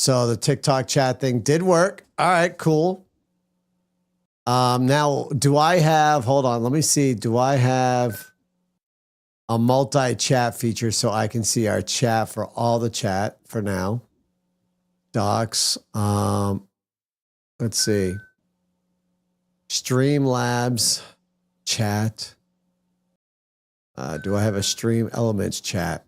So the TikTok chat thing did work. All right, cool. Now, do I have, hold on, let me see. Do I have a multi-chat feature so I can see our chat for all the chat for now? Docs. Let's see. Streamlabs chat. Do I have a Stream Elements chat?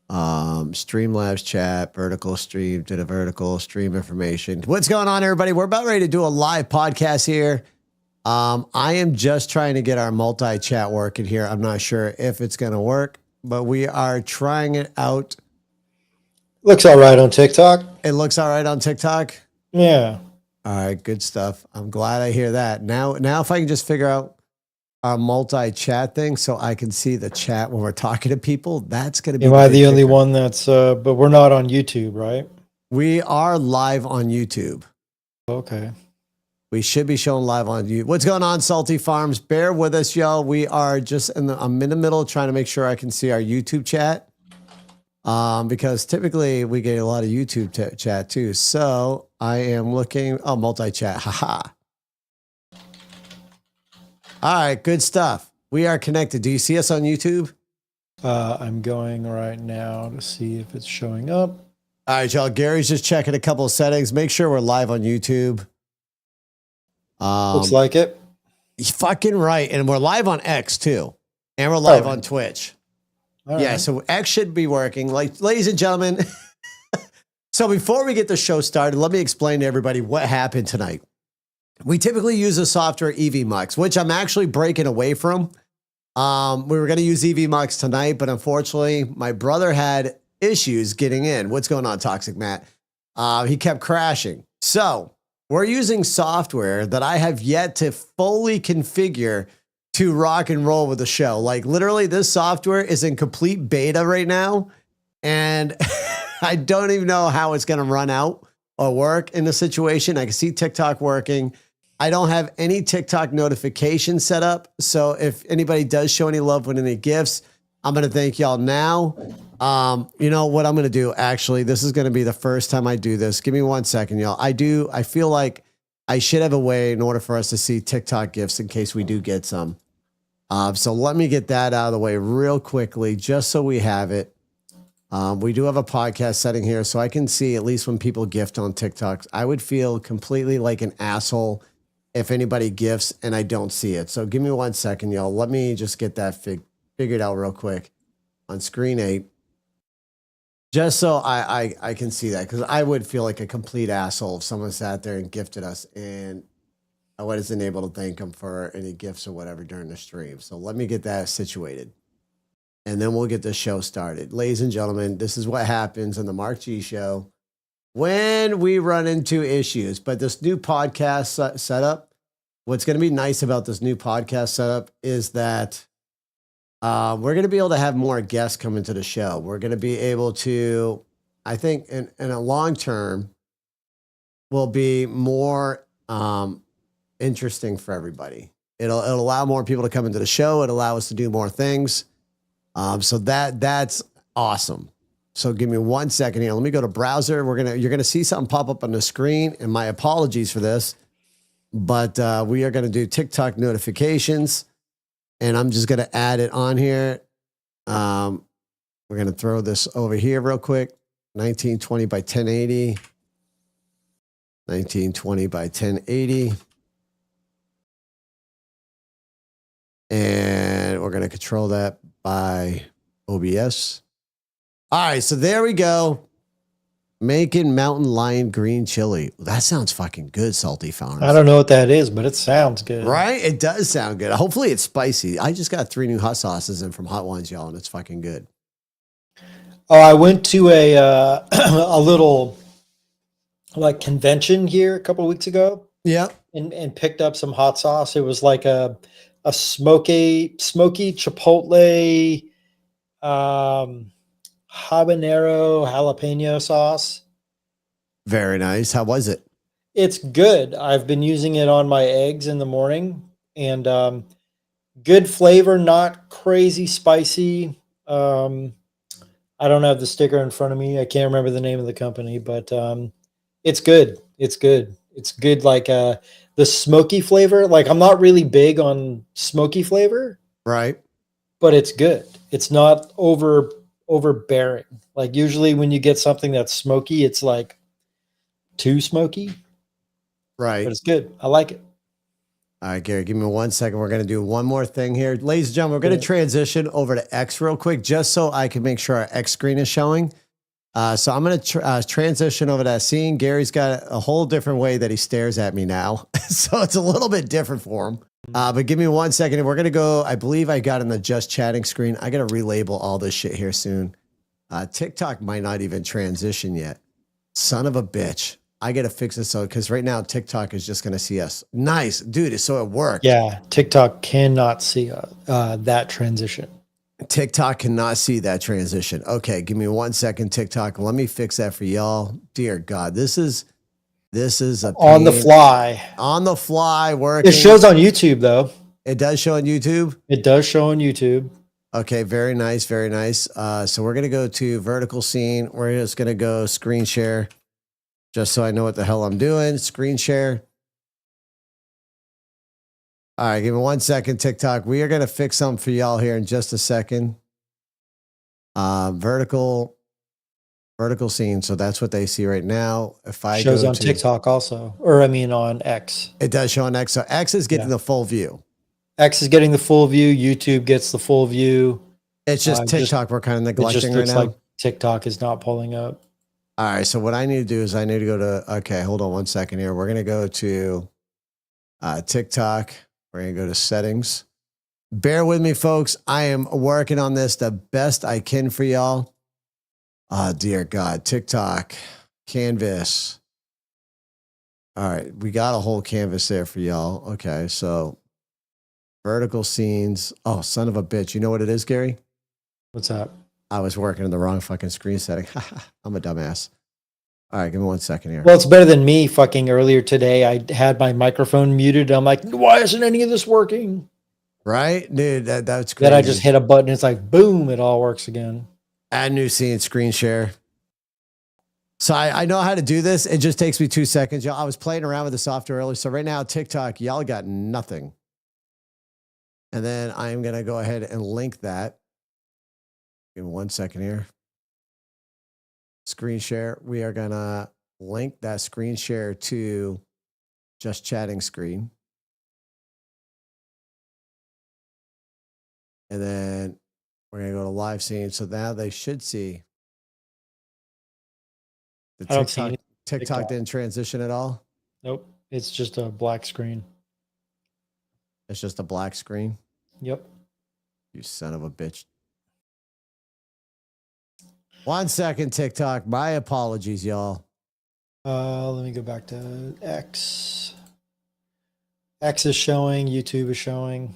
Streamlabs chat, vertical stream to the vertical stream information. What's going on, everybody? We're about ready to do a live podcast here. I am just trying to get our multi-chat working here. I'm not sure if it's going to work, but we are trying it out. Looks all right on TikTok. It looks all right on TikTok? Yeah. All right, good stuff. I'm glad I hear that. Now if I can just figure out our multi-chat thing so I can see the chat when we're talking to people, that's going to be. Am I the only one that's, but we're not on YouTube, right? We are live on YouTube. Okay. We should be showing live on YouTube. What's going on, Salty Farms? Bear with us, y'all. We are just I'm in the middle trying to make sure I can see our YouTube chat. Because typically we get a lot of YouTube chat too. So I am looking, multi-chat, haha. All right, good stuff. We are connected. Do you see us on YouTube? I'm going right now to see if it's showing up. All right, y'all. Gary's just checking a couple of settings. Make sure we're live on YouTube. Looks like it. Fucking right. And we're live on X too. And we're live on Twitch. All yeah, right. so X should be working. Like, ladies and gentlemen. So before we get the show started, let me explain to everybody what happened tonight. We typically use a software EVMux, which I'm actually breaking away from. We were going to use EVMux tonight, but unfortunately, my brother had issues getting in. What's going on, Toxic Matt? He kept crashing. So we're using software that I have yet to fully configure to rock and roll with the show. Like literally, this software is in complete beta right now, and I don't even know how it's going to run out or work in the situation. I can see TikTok working. I don't have any TikTok notifications set up. So if anybody does show any love with any gifts, I'm going to thank y'all now. You know what I'm going to do? Actually, this is going to be the first time I do this. Give me 1 second, y'all. I feel like I should have a way in order for us to see TikTok gifts in case we do get some. So let me get that out of the way real quickly, just so we have it. We do have a podcast setting here, so I can see at least when people gift on TikTok. I would feel completely like an asshole if anybody gifts and I don't see it. So give me 1 second, y'all. Let me just get that figured out real quick on screen 8. Just so I can see that, because I would feel like a complete asshole if someone sat there and gifted us and I wasn't able to thank them for any gifts or whatever during the stream. So let me get that situated. And then we'll get the show started. Ladies and gentlemen, this is what happens on the Mark G Show when we run into issues. But this new podcast setup, what's going to be nice about this new podcast setup is that we're going to be able to have more guests come into the show. We're going to be able to, I think, in a long term, will be more interesting for everybody. It'll allow more people to come into the show. It'll allow us to do more things. So that's awesome. So give me 1 second here. Let me go to browser. You're gonna see something pop up on the screen, and my apologies for this, but we are gonna do TikTok notifications, and I'm just gonna add it on here. We're gonna throw this over here real quick. 1920 by 1080. 1920 by 1080. And we're going to control that by OBS. All right, so there we go. Making mountain lion green chili. That sounds fucking good, Salty Farms. I don't know what that is, but it sounds good. Right? It does sound good. Hopefully it's spicy. I just got 3 new hot sauces in from Hot Ones, y'all, and it's fucking good. Oh, I went to a a little like convention here a couple of weeks ago. Yep. And picked up some hot sauce. It was like a smoky chipotle habanero jalapeno sauce. Very nice. How was it? It's good. I've been using it on my eggs in the morning, and good flavor, not crazy spicy. I I don't have the sticker in front of me. I can't remember the name of the company, but it's good. It's good. It's good. Like the smoky flavor. Like I'm not really big on smoky flavor, Right. but it's good. It's not overbearing. Like usually when you get something that's smoky, it's like too smoky, Right. but it's good. I like it. All right, Gary, give me 1 second. We're going to do one more thing here. Ladies and gentlemen, we're going to transition over to X real quick, just so I can make sure our X screen is showing. So I'm going to transition over to that scene. Gary's got a whole different way that he stares at me now. So it's a little bit different for him. But give me 1 second. And we're going to go, I believe I got in the just chatting screen. I got to relabel all this shit here soon. TikTok might not even transition yet. Son of a bitch. I got to fix this out because right now TikTok is just going to see us. Nice, dude. So it worked. Yeah, TikTok cannot see that transition. TikTok cannot see that transition. Okay, give me 1 second, TikTok. Let me fix that for y'all. Dear God, this is a On the fly. On the fly working. It shows on YouTube though. It does show on YouTube. It does show on YouTube. Okay, very nice, very nice. So we're gonna go to vertical scene. We're just gonna go screen share. Just so I know what the hell I'm doing. Screen share. All right, give me 1 second, TikTok. We are going to fix something for y'all here in just a second. Vertical scene. So that's what they see right now. If I shows go on to TikTok also, or I mean on X. It does show on X. So X is getting the full view. X is getting the full view. YouTube gets the full view. It's just TikTok we're kind of neglecting right now. Like TikTok is not pulling up. All right. So what I need to do is I need to go to, okay, hold on 1 second here. We're going to go to TikTok. We're going to go to settings. Bear with me, folks. I am working on this the best I can for y'all. Oh, dear God. TikTok, canvas. All right. We got a whole canvas there for y'all. Okay. So vertical scenes. Oh, son of a bitch. You know what it is, Gary? What's that? I was working in the wrong fucking screen setting. I'm a dumbass. All right, give me 1 second here. Well, it's better than me fucking earlier today. I had my microphone muted. I'm like, why isn't any of this working? Right? Dude, that's crazy. Then I just hit a button. It's like, boom, it all works again. Add new scene, screen share. So I know how to do this. It just takes me 2 seconds. Y'all, I was playing around with the software earlier. So right now, TikTok, y'all got nothing. And then I'm going to go ahead and link that. Give me 1 second here. Screen share. We are going to link that screen share to just chatting screen. And then we're going to go to live scene. So now they should see the TikTok didn't transition at all. Nope. It's just a black screen. It's just a black screen. Yep. You son of a bitch. 1 second, TikTok. My apologies, y'all. Let me go back to X. X is showing. YouTube is showing.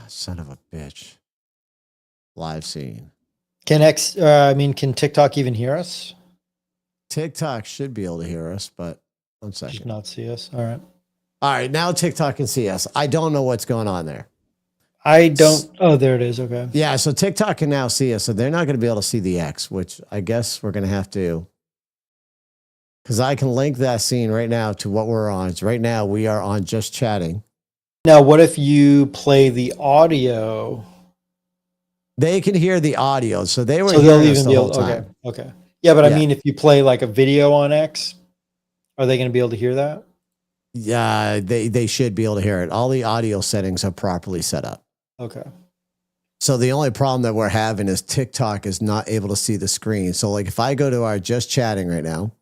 Son of a bitch. Live scene. Can TikTok even hear us? TikTok should be able to hear us, but 1 second. Should not see us. All right. All right, now TikTok can see us. I don't know what's going on there. I don't. Oh, there it is. Okay. Yeah, so TikTok can now see us, so they're not going to be able to see the X, which I guess we're going to have to, because I can link that scene right now to what we're on. So right now we are on just chatting. Now, what if you play the audio? They can hear the audio, so they were So hearing they'll us even the be whole able. time. Okay. Yeah, but I mean, if you play like a video on X, are they going to be able to hear that? Yeah, they should be able to hear it. All the audio settings are properly set up. Okay. So the only problem that we're having is TikTok is not able to see the screen. So like if I go to our just chatting right now,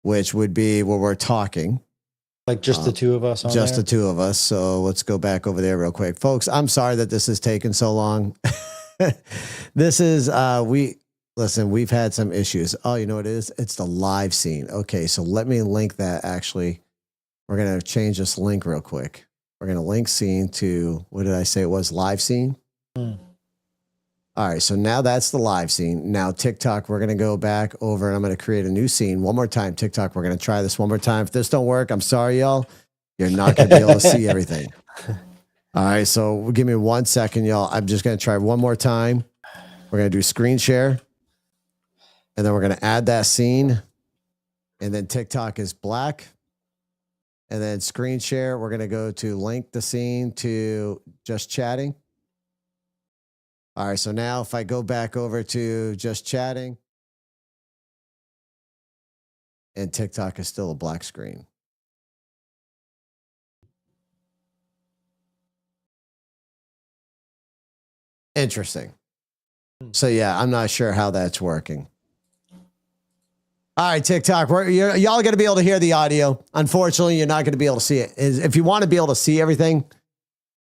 which would be where we're talking. Like just the two of us on Just there? the two of us. So let's go back over there real quick. Folks, I'm sorry that this has taken so long. This is, we've had some issues. Oh, you know what it is? It's the live scene. Okay, so let me link that actually. We're going to change this link real quick. We're going to link scene to, what did I say it was? Live scene? All right, so now that's the live scene. Now TikTok, we're going to go back over and I'm going to create a new scene. One more time, TikTok, we're going to try this one more time. If this don't work, I'm sorry, y'all. You're not going to be able to see everything. All right, so give me 1 second, y'all. I'm just going to try one more time. We're going to do screen share. And then we're going to add that scene. And then TikTok is black. And then screen share, we're going to go to link the scene to just chatting. All right, so now if I go back over to just chatting, and TikTok is still a black screen. Interesting. So yeah, I'm not sure how that's working. All right, TikTok, y'all going to be able to hear the audio. Unfortunately, you're not going to be able to see it. If you want to be able to see everything,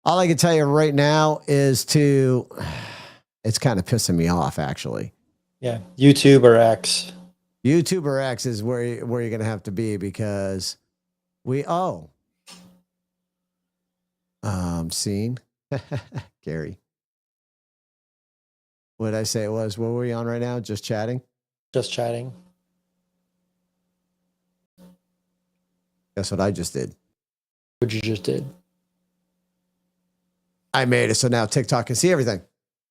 all I can tell you right now is it's kind of pissing me off, actually. Yeah, YouTube or X. YouTube or X is where you're going to have to be because scene. Gary. What did I say it was? What were we on right now? Just chatting? Just chatting. That's what I just did. What you just did. I made it so now TikTok can see everything.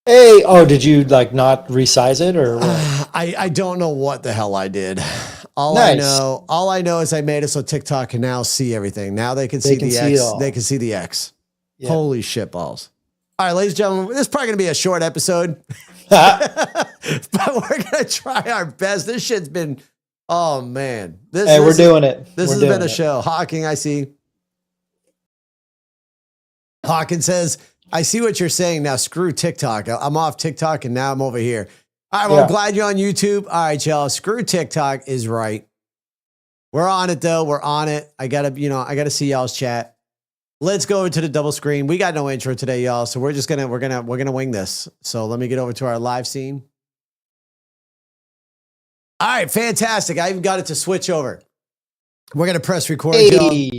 Hey, did you like not resize it or what? I don't know what the hell I did. All Nice. I know is I made it so TikTok can now see everything. Now they can see the X. They can see the X. Yeah. Holy shit balls. All right, ladies and gentlemen, this is probably going to be a short episode. But we're going to try our best. This shit's been, oh man. We're doing it. This has been a show. Hawking, I see. Hawking says, I see what you're saying. Now screw TikTok. I'm off TikTok and now I'm over here. All right, well, I'm glad you're on YouTube. All right, y'all. Screw TikTok is right. We're on it though. We're on it. I gotta see y'all's chat. Let's go over to the double screen. We got no intro today, y'all. So we're gonna wing this. So let me get over to our live scene. All right, fantastic. I even got it to switch over. We're gonna press record, y'all.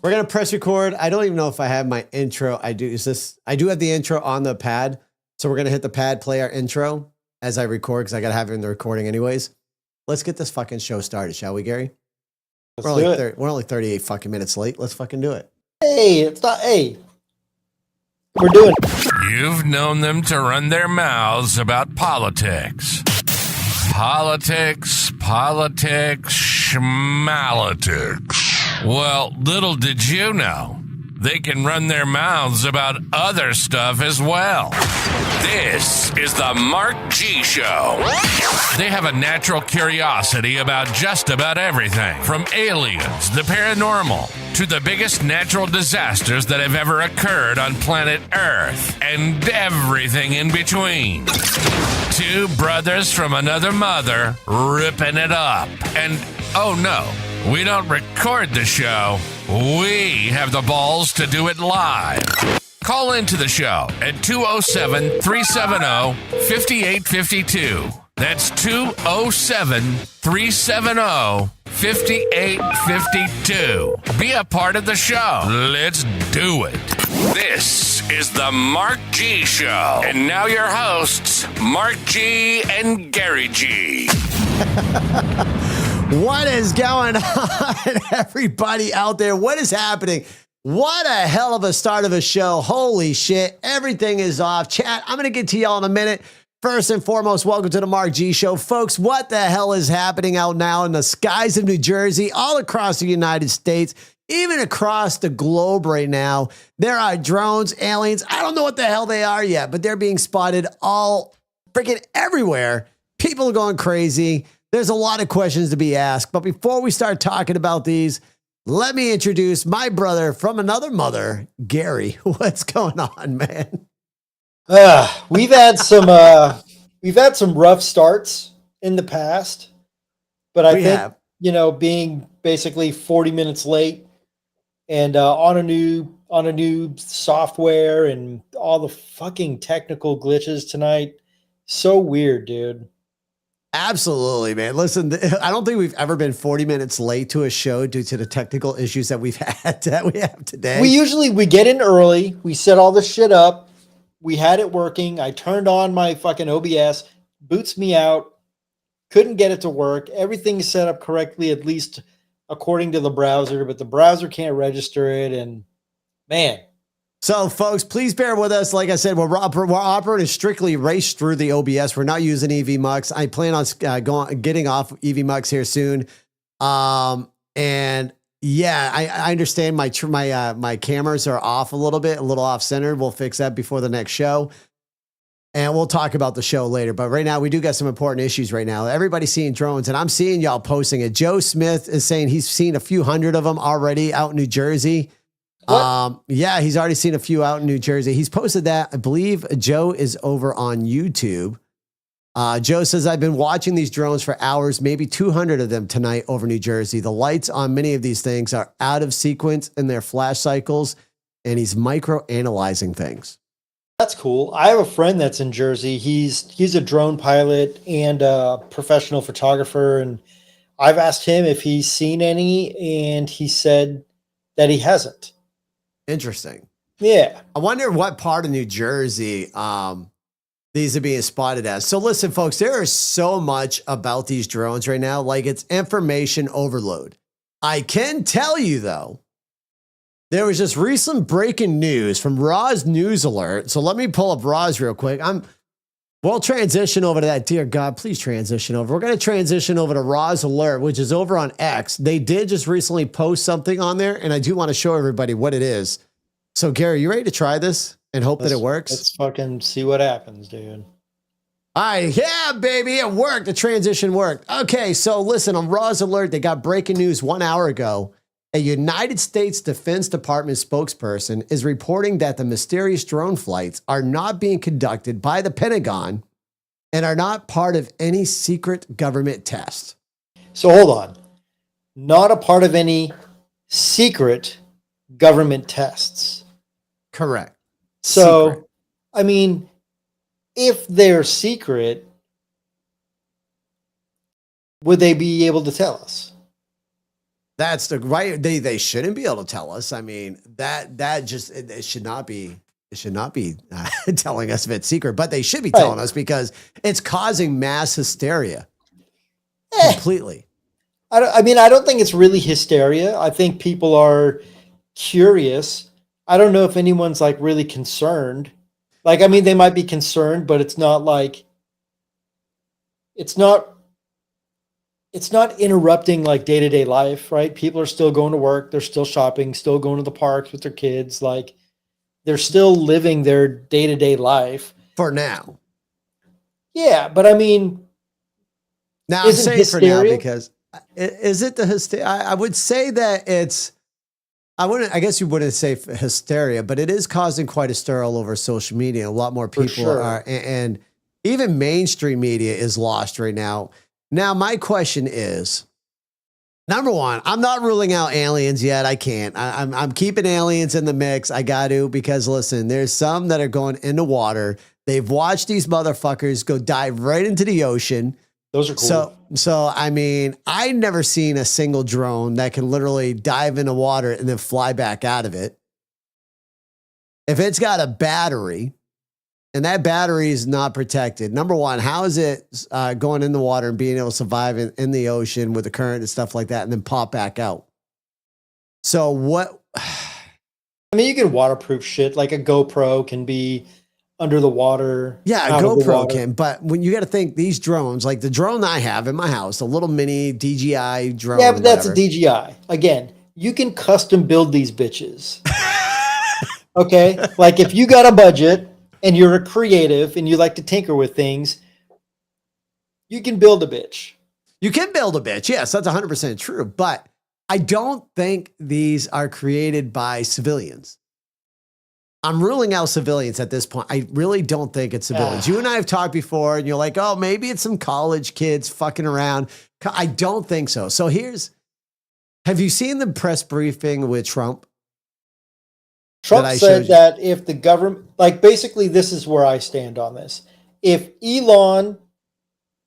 We're gonna press record. I don't even know if I have my intro. I do have the intro on the pad. So we're gonna hit the pad, play our intro as I record, because I gotta have it in the recording anyways. Let's get this fucking show started, shall we, Gary? We're only 38 fucking minutes late. Let's fucking do it. We're doing it. You've known them to run their mouths about politics. Politics, schmalitics. Well, little did you know, they can run their mouths about other stuff as well. This is the Mark G Show. They have a natural curiosity about just about everything, from aliens, the paranormal, to the biggest natural disasters that have ever occurred on planet Earth, and everything in between. Two brothers from another mother ripping it up. And, oh no, we don't record the show. We have the balls to do it live. Call into the show at 207-370-5852. That's 207-370-5852. Be a part of the show. Let's do it. This is the Mark G Show. And now your hosts, Mark G and Gary G. What is going on, everybody out there? What is happening? What a hell of a start of a show. Holy shit. Everything is off. Chat, I'm going to get to y'all in a minute. First and foremost, welcome to the Mark G Show. Folks, what the hell is happening out now in the skies of New Jersey, all across the United States, even across the globe right now? There are drones, aliens. I don't know what the hell they are yet, but they're being spotted all freaking everywhere. People are going crazy. There's a lot of questions to be asked. But before we start talking about these, let me introduce my brother from another mother, Gary. What's going on, man? We've had some rough starts in the past, but I think being basically 40 minutes late and on a new software and all the fucking technical glitches tonight, so weird, dude. Absolutely, man. Listen, I don't think we've ever been 40 minutes late to a show due to the technical issues that we have today. We get in early, we set all this shit up, we had it working. I turned on my fucking OBS, boots me out, couldn't get it to work. Everything's set up correctly, at least according to the browser, but the browser can't register it. And man, So, folks, please bear with us. Like I said, we're operating strictly race through the OBS. We're not using EV Mux. I plan on getting off EV Mux here soon. And yeah, I understand my cameras are off a little off center. We'll fix that before the next show. And we'll talk about the show later. But right now, we do got some important issues right now. Everybody's seeing drones, and I'm seeing y'all posting it. Joe Smith is saying he's seen a few hundred of them already out in New Jersey. Yeah, he's already seen a few out in New Jersey. He's posted that. I believe Joe is over on YouTube. Joe says, I've been watching these drones for hours, maybe 200 of them tonight over New Jersey. The lights on many of these things are out of sequence in their flash cycles, and he's micro-analyzing things. That's cool. I have a friend that's in Jersey. He's a drone pilot and a professional photographer, and I've asked him if he's seen any, and he said that he hasn't. Interesting. Yeah. I wonder what part of New Jersey these are being spotted as. So listen, folks, there is so much about these drones right now. Like, it's information overload. I can tell you, though, there was just recent breaking news from Raw's News Alert. So let me pull up Raw's real quick. We'll transition over to that. Dear God, please transition over. We're going to transition over to Raw's Alert, which is over on X. They did just recently post something on there, and I do want to show everybody what it is. So, Gary, you ready to try this and hope that it works? Let's fucking see what happens, dude. All right, yeah, baby, it worked. The transition worked. Okay, so listen, on Raw's Alert, they got breaking news 1 hour ago. A United States Defense Department spokesperson is reporting that the mysterious drone flights are not being conducted by the Pentagon and are not part of any secret government test. So hold on. Not a part of any secret government tests. Correct. So, Secret. I mean, if they're secret, would they be able to tell us? That's the right. They shouldn't be able to tell us. I mean, that just it should not be. It should not be telling us if it's secret, but they should be telling us because it's causing mass hysteria completely. I mean, I don't think it's really hysteria. I think people are curious. I don't know if anyone's like really concerned. Like, I mean, they might be concerned, but it's not like it's not interrupting like day-to-day life, right? People are still going to work, they're still shopping, still going to the parks with their kids, like they're still living their day-to-day life For now. Yeah, but I mean, now I'm saying for now because is it the hysteria? I would say that it's. I guess you wouldn't say hysteria, but it is causing quite a stir all over social media. A lot more people are, and even mainstream media is lost right now. Now, my question is, number one, I'm not ruling out aliens yet. I can't. I'm keeping aliens in the mix. I got to, because listen, there's some that are going into water. They've watched these motherfuckers go dive right into the ocean. Those are cool. So I mean, I never seen a single drone that can literally dive into water and then fly back out of it. If it's got a battery and that battery is not protected, number one, how is it going in the water and being able to survive in the ocean with the current and stuff like that and then pop back out? So what? I mean, you can waterproof shit. Like a GoPro can be under the water. Yeah, a GoPro can. But when you got to think these drones, like the drone I have in my house, a little mini DJI drone. Yeah, but that's a DJI. Again, you can custom build these bitches. Okay? Like if you got a budget and you're a creative and you like to tinker with things, you can build a bitch. You can build a bitch. Yes, that's 100% true. But I don't think these are created by civilians. I'm ruling out civilians at this point. I really don't think it's civilians. You and I have talked before, and you're like, oh, maybe it's some college kids fucking around. I don't think so. So have you seen the press briefing with Trump? Trump said that if the government, like basically this is where I stand on this. If Elon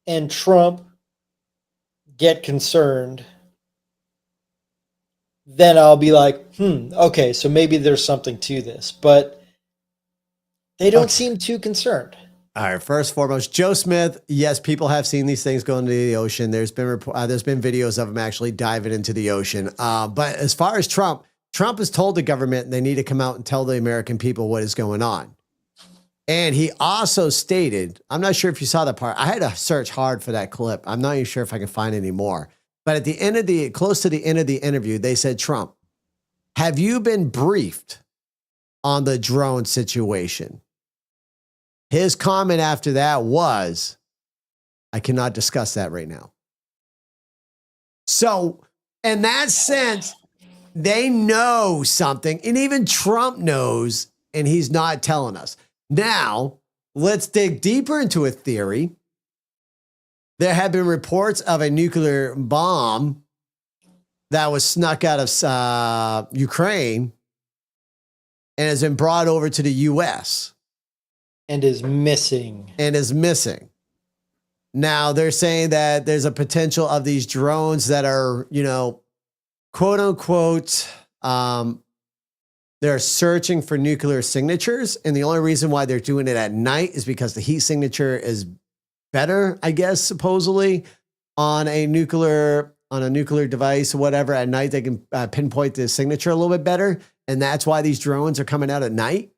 and Trump get concerned, then I'll be like, okay, so maybe there's something to this. But they don't seem too concerned. All right, first and foremost, Joe Smith, yes, people have seen these things go into the ocean. There's been videos of them actually diving into the ocean. But as far as Trump, Trump has told the government they need to come out and tell the American people what is going on. And he also stated, I'm not sure if you saw that part. I had to search hard for that clip. I'm not even sure if I can find any more. But at the end of close to the end of the interview, they said, Trump, have you been briefed on the drone situation? His comment after that was, I cannot discuss that right now. So in that sense, they know something, and even Trump knows, and he's not telling us. Now, let's dig deeper into a theory. There have been reports of a nuclear bomb that was snuck out of Ukraine and has been brought over to the U.S. And is missing. Now, they're saying that there's a potential of these drones that are, quote unquote, they're searching for nuclear signatures. And the only reason why they're doing it at night is because the heat signature is better, I guess, supposedly on a nuclear device or whatever. At night, they can pinpoint the signature a little bit better. And that's why these drones are coming out at night.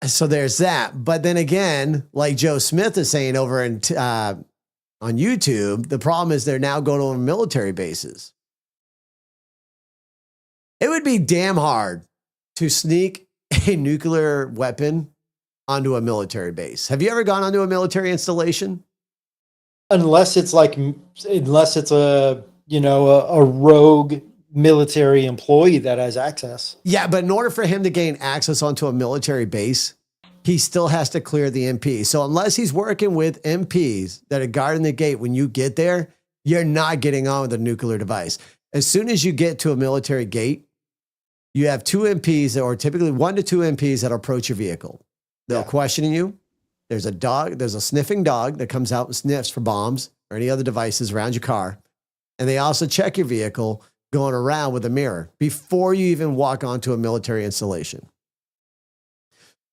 So there's that. But then again, like Joe Smith is saying over on YouTube, the problem is they're now going over military bases. It would be damn hard to sneak a nuclear weapon onto a military base. Have you ever gone onto a military installation? Unless it's a rogue military employee that has access. Yeah, but in order for him to gain access onto a military base, he still has to clear the MP. So unless he's working with MPs that are guarding the gate when you get there, you're not getting on with a nuclear device. As soon as you get to a military gate, you have two MPs, or typically 1 to 2 MPs that approach your vehicle. They'll question you. There's a sniffing dog that comes out and sniffs for bombs or any other devices around your car. And they also check your vehicle going around with a mirror before you even walk onto a military installation.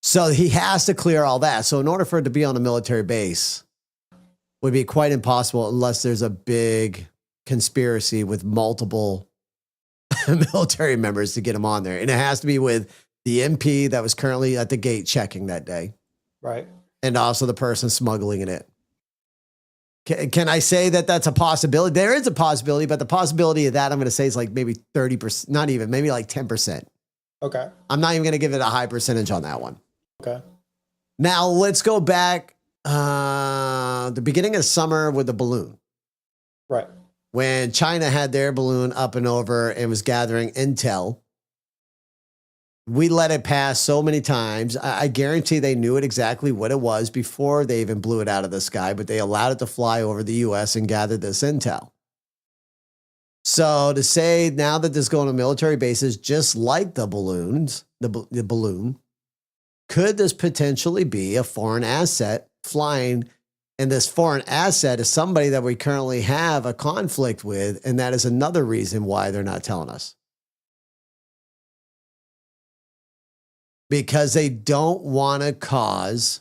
So he has to clear all that. So in order for it to be on a military base, would be quite impossible unless there's a big conspiracy with multiple military members to get him on there. And it has to be with the MP that was currently at the gate checking that day. Right. And also the person smuggling it in. Can I say that that's a possibility? There is a possibility, but the possibility of that, I'm going to say, is like maybe 30%, not even, maybe like 10%. Okay. I'm not even going to give it a high percentage on that one. Okay. Now let's go back the beginning of summer with the balloon. Right. When China had their balloon up and over and was gathering intel. We let it pass so many times. I guarantee they knew it exactly what it was before they even blew it out of the sky, but they allowed it to fly over the U.S. and gather this intel. So to say now that this is going to military bases, just like the balloons, the balloon, could this potentially be a foreign asset flying? And this foreign asset is somebody that we currently have a conflict with. And that is another reason why they're not telling us. Because they don't want to cause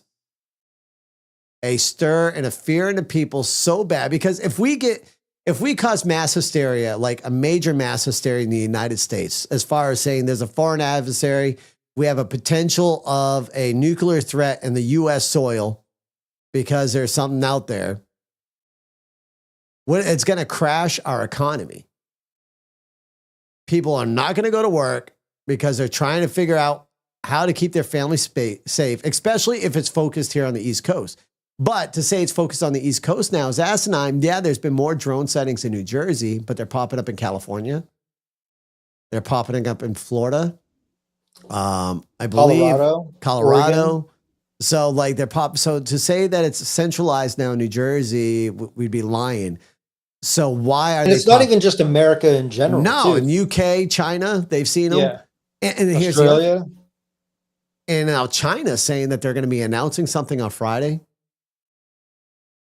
a stir and a fear in the people so bad. Because if we cause mass hysteria, like a major mass hysteria in the United States, as far as saying there's a foreign adversary, we have a potential of a nuclear threat in the U.S. soil because there's something out there, it's going to crash our economy. People are not going to go to work because they're trying to figure out how to keep their family safe, especially if it's focused here on the East Coast. But to say it's focused on the East Coast now is asinine. Yeah, there's been more drone sightings in New Jersey, but they're popping up in California. They're popping up in Florida. I believe Colorado. Oregon. So like so to say that it's centralized now in New Jersey, we'd be lying. So why are and it's not even just America in general? No, in UK, China, they've seen them. Yeah. And here's Australia. And now China's saying that they're going to be announcing something on Friday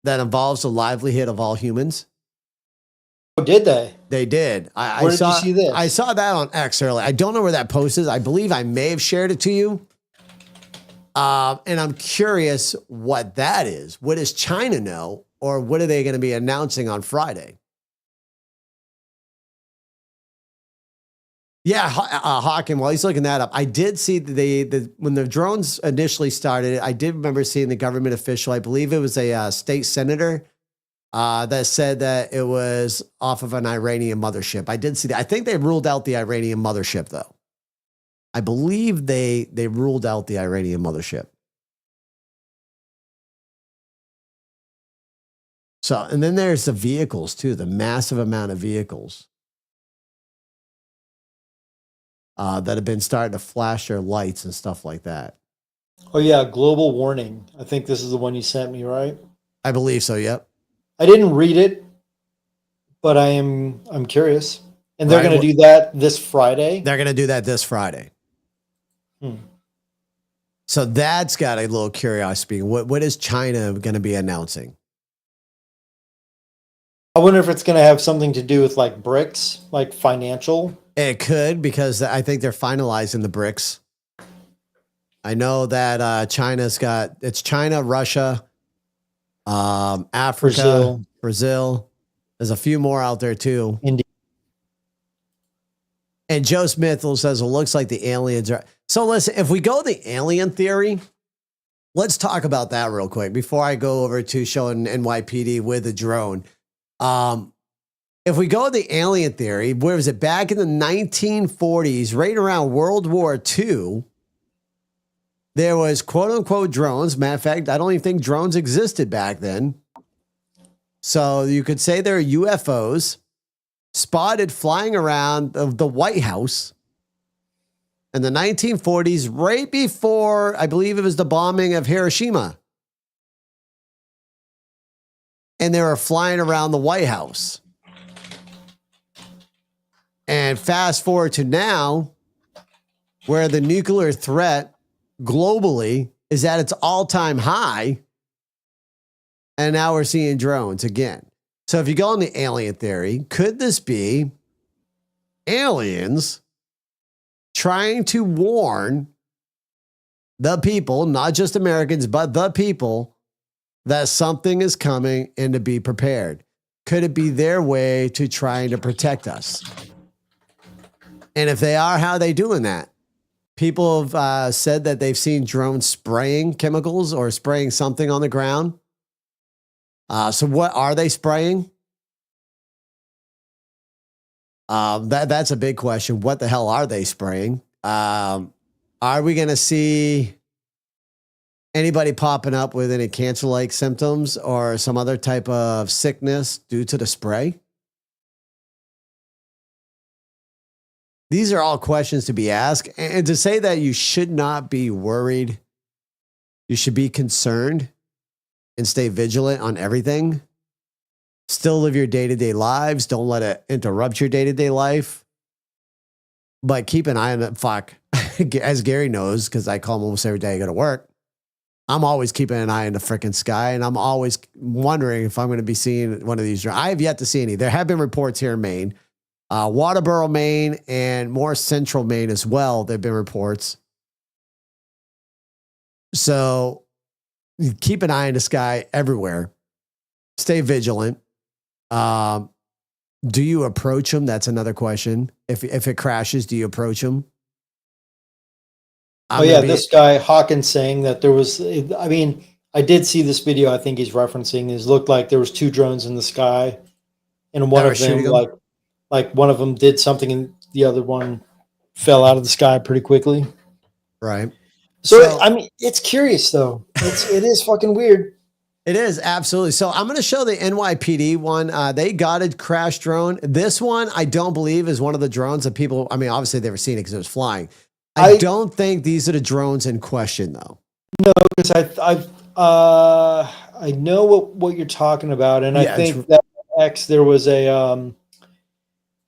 that involves the livelihood of all humans. Oh, did they? They did. Where did you see this? I saw that on X earlier. I don't know where that post is. I believe I may have shared it to you. And I'm curious what that is. What does China know? Or what are they going to be announcing on Friday? Yeah, Hawking. While he's looking that up, I did see when the drones initially started. I did remember seeing the government official. I believe it was a state senator that said that it was off of an Iranian mothership. I did see that. I think they ruled out the Iranian mothership, though. I believe they ruled out the Iranian mothership. So, and then there's the vehicles too. The massive amount of vehicles. That have been starting to flash their lights and stuff like that. Oh yeah, global warning. I think this is the one you sent me, right? I believe so. Yep. I didn't read it, but I'm curious. And they're Right. going to do that this Friday. They're going to do that this Friday. So that's got a little curiosity. What is China going to be announcing? I wonder if it's going to have something to do with like BRICS, like financial. It could, because I think they're finalizing the BRICS. I know that it's China, Russia, Africa, Brazil. There's a few more out there too. India. And Joe Smith says it looks like the aliens are. So listen, if we go the alien theory, let's talk about that real quick before I go over to showing NYPD with a drone. If we go the alien theory, where was it? Back in the 1940s, right around World War II, there was quote unquote drones. Matter of fact, I don't even think drones existed back then. So you could say they're UFOs spotted flying around the White House in the 1940s, right before, I believe it was the bombing of Hiroshima. And they were flying around the White House. And fast forward to now, where the nuclear threat globally is at its all-time high. And now we're seeing drones again. So if you go on the alien theory, could this be aliens trying to warn the people, not just Americans, but the people, that something is coming and to be prepared? Could it be their way to trying to protect us? And if they are, how are they doing that? People have said that they've seen drones spraying chemicals or spraying something on the ground. So what are they spraying? That's a big question. What the hell are they spraying? Are we going to see anybody popping up with any cancer-like symptoms or some other type of sickness due to the spray? These are all questions to be asked. And to say that you should not be worried, you should be concerned and stay vigilant on everything. Still live your day-to-day lives. Don't let it interrupt your day-to-day life. But keep an eye on it. Fuck. As Gary knows, because I call him almost every day I go to work, I'm always keeping an eye on the freaking sky. And I'm always wondering if I'm going to be seeing one of these. I have yet to see any. There have been reports here in Maine. Waterboro, Maine, and more central Maine as well. There have been reports. So keep an eye on the sky everywhere. Stay vigilant. Do you approach them? That's another question. If it crashes, do you approach them? This guy Hawkins saying that there was, I mean, I did see this video I think he's referencing. It looked like there was two drones in the sky. And one of them, like one of them did something and the other one fell out of the sky pretty quickly. Right. So I mean, it's curious though. It is fucking weird. It is, absolutely. So I'm going to show the NYPD one. They got a crash drone. This one, I don't believe is one of the drones that people, I mean, obviously they've seen it because it was flying. I don't think these are the drones in question though. No, because I know what you're talking about. And I think that there was a,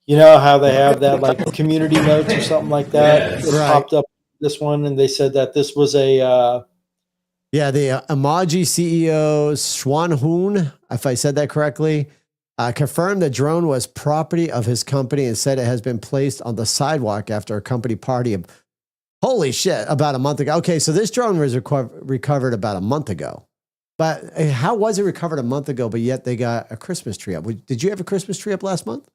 you know how they have that like community notes or something like that? It popped up this one and they said that this was a the Emoji CEO Swan Hoon, if I said that correctly, confirmed the drone was property of his company and said it has been placed on the sidewalk after a company party. Holy shit, about a month ago. Okay, so this drone was recovered about a month ago. But how was it recovered a month ago, but yet they got a Christmas tree up? Did you have a Christmas tree up last month?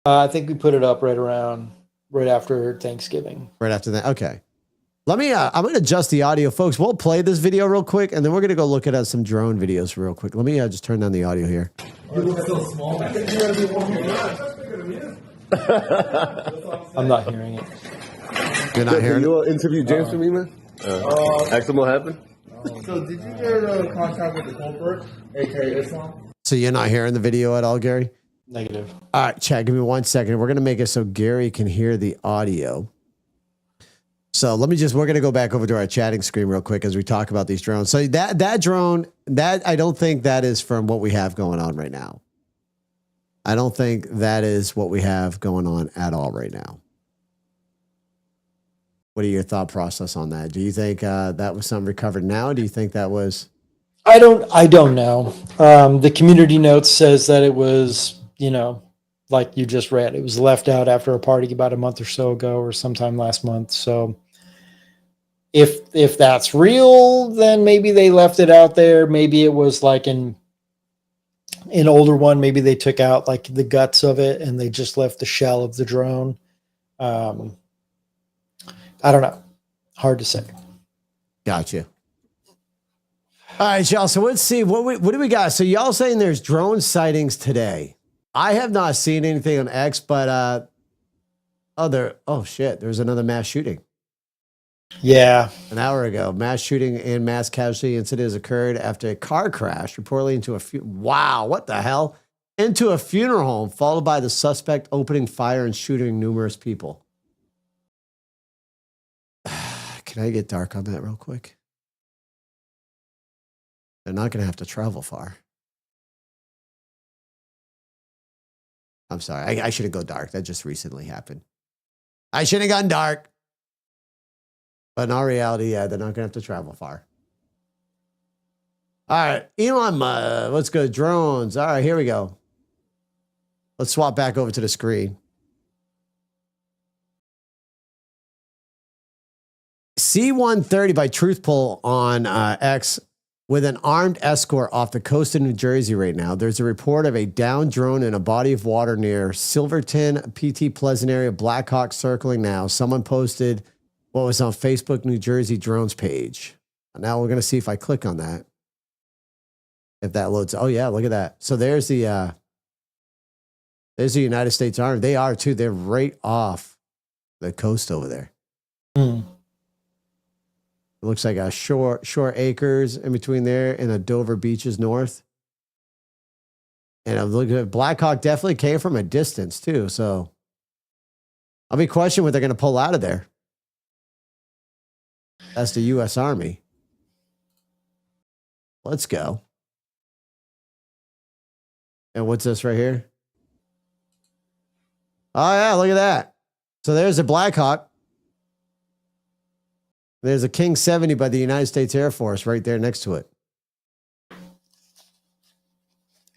I think we put it up right around right after Thanksgiving. Right after that. Okay. Let me, I'm going to adjust the audio, folks. We'll play this video real quick, and then we're going to go look at some drone videos real quick. Let me just turn down the audio here. You look so small. I'm not hearing it. You're not hearing it? You interview James for me, man? Ask him what happened? So did you get contact with the covert, aka Islam? So you're not hearing the video at all, Gary? Negative. All right, Chad, give me 1 second. We're going to make it so Gary can hear the audio. So we're going to go back over to our chatting screen real quick as we talk about these drones. So that drone, I don't think that is from what we have going on right now. I don't think that is what we have going on at all right now. What are your thought process on that? Do you think that was something recovered now? Do you think that was? I don't know. The community notes says that it was, like you just read, it was left out after a party about a month or so ago or sometime last month. So if that's real, then maybe they left it out there. Maybe it was like an older one. Maybe they took out like the guts of it and they just left the shell of the drone. I don't know. Hard to say. Gotcha. All right, y'all. So let's see what do we got? So y'all saying there's drone sightings today. I have not seen anything on X, but oh shit, there's another mass shooting. Yeah. An hour ago, mass shooting and mass casualty incidents occurred after a car crash, reportedly into wow, what the hell? Into a funeral home, followed by the suspect opening fire and shooting numerous people. Can I get dark on that real quick? They're not going to have to travel far. I'm sorry. I shouldn't go dark. That just recently happened. I shouldn't have gone dark. But in all reality, yeah, they're not going to have to travel far. All right. Elon, let's go. Drones. All right, here we go. Let's swap back over to the screen. C-130 by Truth Poll on X with an armed escort off the coast of New Jersey right now. There's a report of a downed drone in a body of water near Silverton, PT Pleasant area, Blackhawk circling now. Someone posted what was on Facebook New Jersey drones page. Now we're going to see if I click on that. If that loads. Oh, yeah, look at that. So there's the United States Army. They are, too. They're right off the coast over there. It looks like a shore acres in between there and a Dover beaches north. And I'm looking at Blackhawk definitely came from a distance too. So I'll be questioning what they're going to pull out of there. That's the U.S. Army. Let's go. And what's this right here? Oh yeah, look at that. So there's a Blackhawk. There's a King 70 by the United States Air Force right there next to it.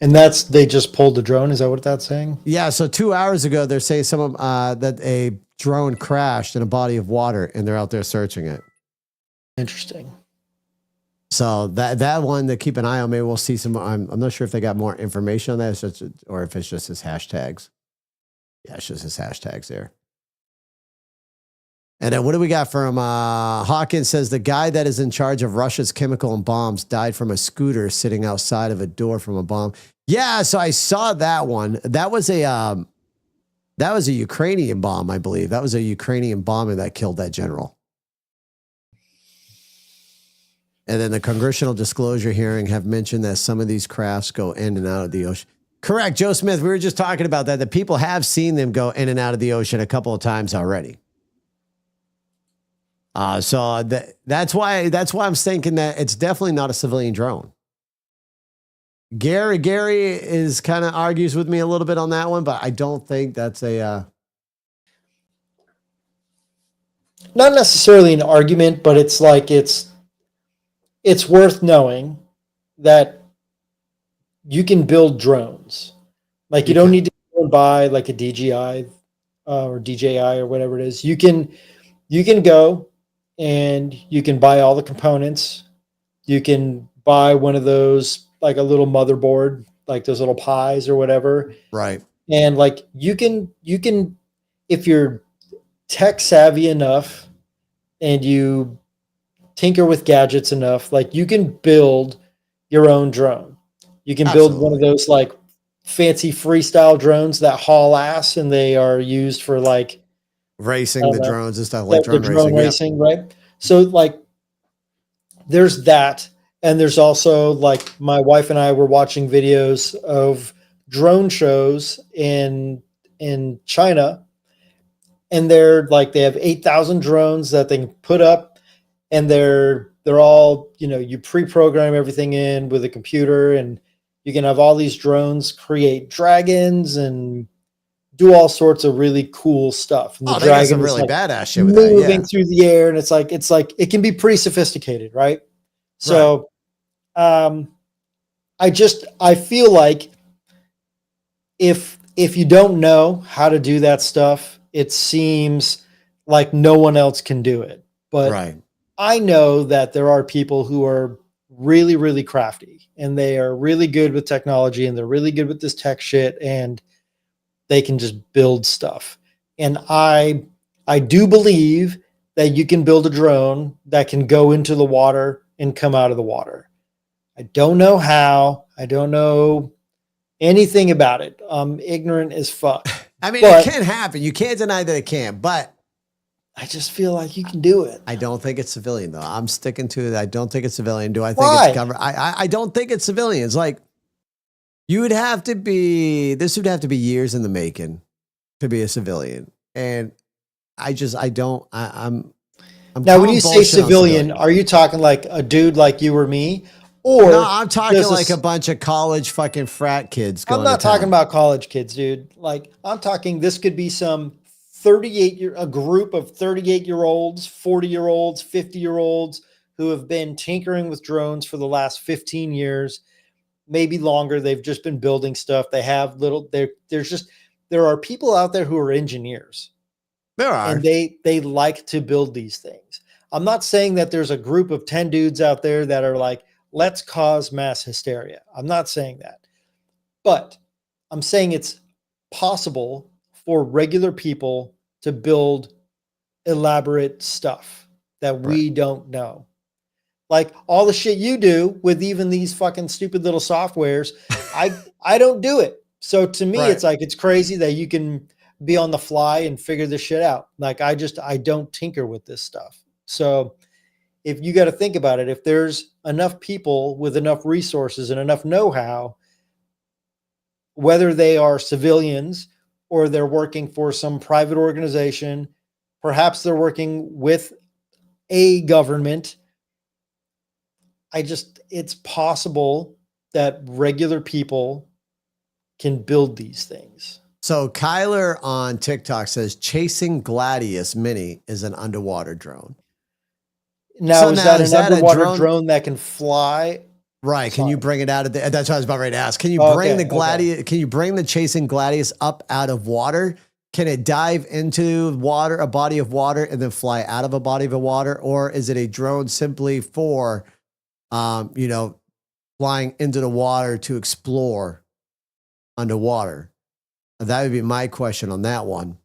And they just pulled the drone. Is that what that's saying? Yeah. So 2 hours ago, they're saying that a drone crashed in a body of water and they're out there searching it. Interesting. So that one to keep an eye on. Maybe we'll see some. I'm not sure if they got more information on that or if it's just his hashtags. Yeah, it's just his hashtags there. And then what do we got from Hawkins says the guy that is in charge of Russia's chemical and bombs died from a scooter sitting outside of a door from a bomb. Yeah, so I saw that one. That was a Ukrainian bomb, I believe. That was a Ukrainian bomber that killed that general. And then the congressional disclosure hearing have mentioned that some of these crafts go in and out of the ocean. Correct, Joe Smith. We were just talking about that. The people have seen them go in and out of the ocean a couple of times already. So that's why I'm thinking that it's definitely not a civilian drone. Gary is kind of argues with me a little bit on that one, but I don't think that's a not necessarily an argument, but it's like it's worth knowing that you can build drones. Like you don't need to go and buy like a DJI or DJI or whatever it is. You can go and you can buy all the components. You can buy one of those, like a little motherboard, like those little pies or whatever. right. And like you can, if you're tech savvy enough and you tinker with gadgets enough, like you can build your own drone. You can build one of Absolutely. those like fancy freestyle drones that haul ass and they are used for like Racing the drones and stuff like the drone drone racing. Yep. racing, right? So like there's that. And there's also like my wife and I were watching videos of drone shows in China, and they're like they have 8,000 drones that they can put up, and they're all, you know, you pre-program everything in with a computer, and you can have all these drones create dragons and do all sorts of really cool stuff. And the They got some dragon is really like badass shit with that. moving Yeah. through the air, and it's like it can be pretty sophisticated, right? So I feel like if you don't know how to do that stuff, it seems like no one else can do it. But Right. I know that there are people who are really, really crafty, and they are really good with technology, and they're really good with this tech shit, and they can just build stuff. And I do believe that you can build a drone that can go into the water and come out of the water. I don't know how. I don't know anything about it. I'm ignorant as fuck. I mean, But it can happen. You can't deny that it can, but I just feel like you can do it. I don't think it's civilian though. I'm sticking to it. I don't think it's civilian. Do I think Why? it's government? I don't think it's civilians. Like you would have to be, this would have to be years in the making to be a civilian. And I'm Now, when you say bullshit on civilian, are you talking like a dude like you or me? Or no, I'm talking does like a bunch of college fucking frat kids going I'm not to town. talking about college kids, dude. Like I'm talking this could be some a group of 38-year-olds, 40-year-olds, 50-year-olds who have been tinkering with drones for the last 15 years, maybe longer. They've just been building stuff. They have there are people out there who are engineers. There are. And they like to build these things. I'm not saying that there's a group of 10 dudes out there that are like, let's cause mass hysteria. I'm not saying that. But I'm saying it's possible for regular people to build elaborate stuff that we don't know. Like all the shit you do with even these fucking stupid little softwares, I don't do it. So to me, it's like, it's crazy that you can be on the fly and figure this shit out. Like I don't tinker with this stuff. So if you got to think about it, if there's enough people with enough resources and enough know-how, whether they are civilians or they're working for some private organization, perhaps they're working with a government, it's possible that regular people can build these things. So Kyler on TikTok says chasing Gladius Mini is an underwater drone. Now, is that an underwater drone that can fly? Right. Can you bring it out of the, that's what I was about ready to ask. Can you bring the Gladius, can you bring the chasing Gladius up out of water? Can it dive into water, a body of water, and then fly out of a body of water? Or is it a drone simply for, flying into the water to explore underwater? That would be my question on that one.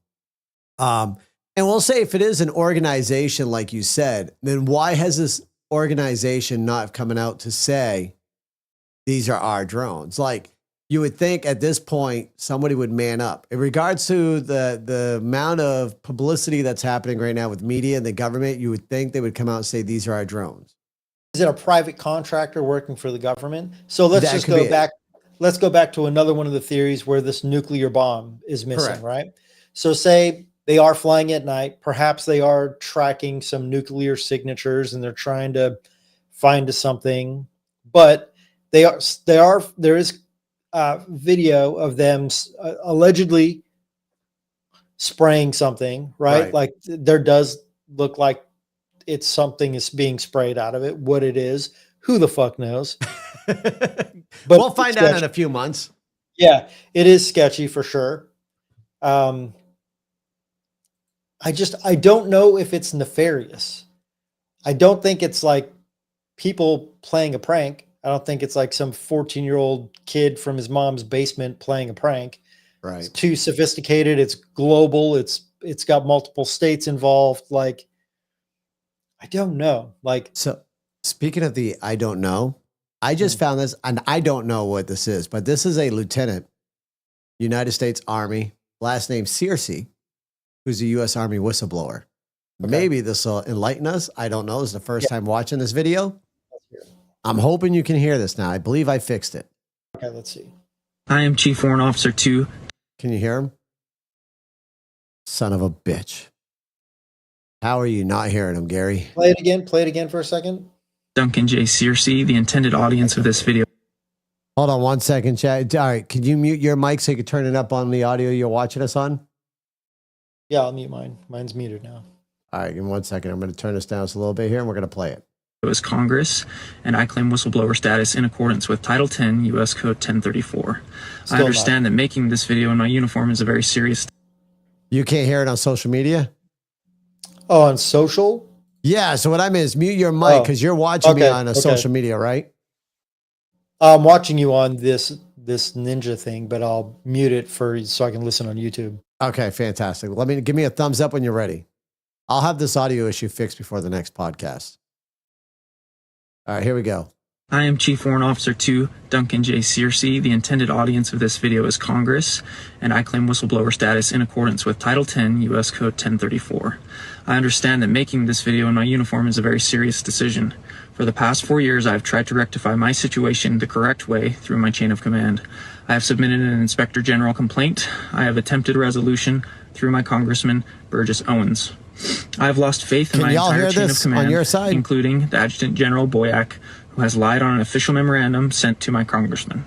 And we'll say if it is an organization, like you said, then why has this organization not coming out to say these are our drones? Like you would think at this point, somebody would man up. In regards to the amount of publicity that's happening right now with media and the government, you would think they would come out and say, these are our drones. Is it a private contractor working for the government? So let's just go back. Let's go back to another one of the theories where this nuclear bomb is missing, right? So say they are flying at night. Perhaps they are tracking some nuclear signatures and they're trying to find something, but there is video of them allegedly spraying something, right? Like there does look like it's something is being sprayed out of it. What it is, who the fuck knows? But we'll find out in a few months. Yeah, it is sketchy for sure. I don't know if it's nefarious. I don't think it's like people playing a prank. I don't think it's like some 14-year-old kid from his mom's basement playing a prank. Right. It's too sophisticated. It's global. It's it's got multiple states involved. Like, I don't know. Like, So speaking of the, I don't know, I just found this, and I don't know what this is, but this is a lieutenant, United States Army, last name Searcy, who's a U.S. Army whistleblower. Okay. Maybe this will enlighten us. I don't know. This is the first time watching this video. I'm hoping you can hear this now. I believe I fixed it. Okay, let's see. I am Chief Warrant Officer 2. Can you hear him? Son of a bitch. How are you not hearing him, Gary? Play it again. Play it again for a second. Duncan J. Searcy, the intended audience of this video. Hold on 1 second, chat. All right, could you mute your mic so you can turn it up on the audio you're watching us on? Yeah, I'll mute mine. Mine's muted now. All right, give me 1 second. I'm going to turn this down just a little bit here, and we're going to play it. It was Congress, and I claim whistleblower status in accordance with Title 10 U.S. Code 1034. I understand that making this video in my uniform is a very serious... You can't hear it on social media? Oh, on social? Yeah, so what I mean is mute your mic because you're watching me on a social media, right? I'm watching you on this ninja thing, but I'll mute it so I can listen on YouTube. Okay, fantastic. Give me a thumbs up when you're ready. I'll have this audio issue fixed before the next podcast. All right, here we go. I am Chief Warrant Officer 2, Duncan J. Searcy. The intended audience of this video is Congress, and I claim whistleblower status in accordance with Title 10 U.S. Code 1034. I understand that making this video in my uniform is a very serious decision. For the past 4 years, I have tried to rectify my situation the correct way through my chain of command. I have submitted an Inspector General complaint. I have attempted resolution through my Congressman, Burgess Owens. I have lost faith in my entire chain of command, on your side? Including the Adjutant General Boyack, who has lied on an official memorandum sent to my congressman.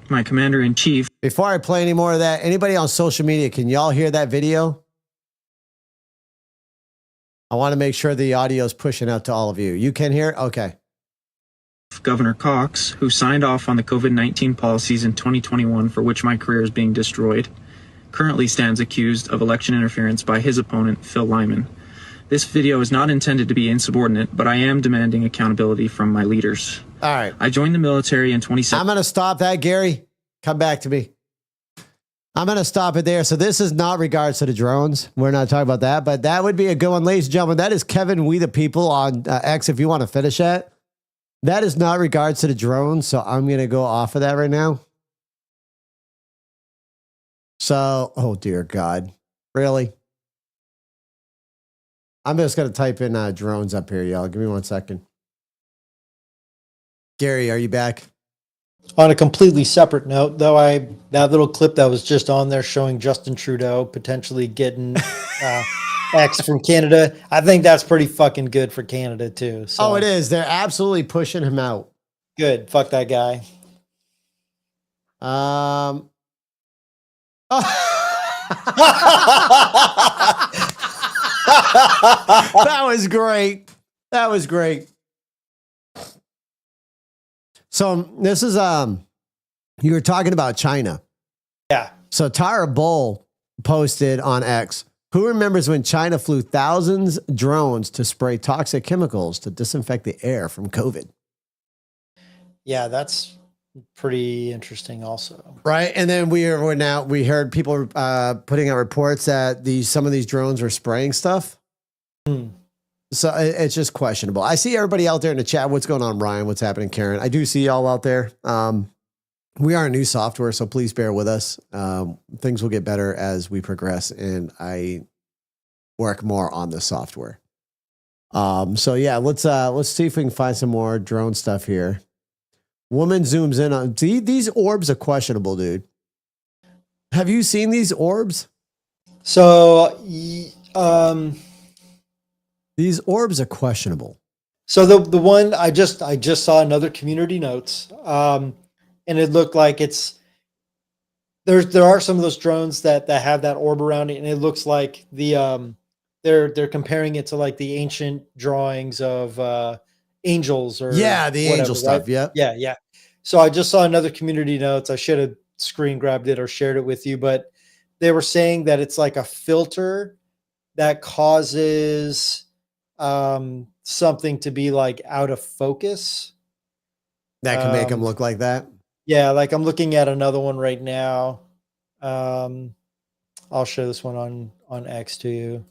My commander-in-chief... Before I play any more of that, anybody on social media, can y'all hear that video? I want to make sure the audio is pushing out to all of you. You can hear it? Okay. Governor Cox, who signed off on the COVID-19 policies in 2021 for which my career is being destroyed, currently stands accused of election interference by his opponent, Phil Lyman. This video is not intended to be insubordinate, but I am demanding accountability from my leaders. All right. I joined the military in 2017. I'm going to stop that, Gary. Come back to me. I'm going to stop it there. So this is not regards to the drones. We're not talking about that, but that would be a good one. Ladies and gentlemen, that is Kevin We the People on X if you want to finish that. That is not regards to the drones, so I'm going to go off of that right now. So, oh dear God. Really? I'm just going to type in drones up here, y'all. Give me 1 second. Gary, are you back? On a completely separate note, though, that little clip that was just on there showing Justin Trudeau potentially getting X from Canada, I think that's pretty fucking good for Canada too. So. Oh, it is. They're absolutely pushing him out. Good. Fuck that guy. That was great. That was great. So this is you were talking about China. Yeah. So Tara Bull posted on X, who remembers when China flew thousands of drones to spray toxic chemicals to disinfect the air from COVID? Yeah, that's pretty interesting also. Right. And then we heard people putting out reports that some of these drones were spraying stuff. So it's just questionable. I see everybody out there in the chat. What's going on, Ryan? What's happening, Karen? I do see y'all out there. We are a new software, so please bear with us. Things will get better as we progress, and I work more on the software. So yeah, let's see if we can find some more drone stuff here. Woman zooms in on these orbs are questionable, dude. Have you seen these orbs? So, these orbs are questionable. So the one I just saw another community notes, and it looked like there are some of those drones that have that orb around it, and it looks like they're comparing it to like the ancient drawings of angels or the whatever, angel stuff. Right? Yeah. So I just saw another community notes. I should have screen grabbed it or shared it with you, but they were saying that it's like a filter that causes something to be like out of focus. That can make them look like that. Yeah, like I'm looking at another one right now. I'll I'll show this one on X to you.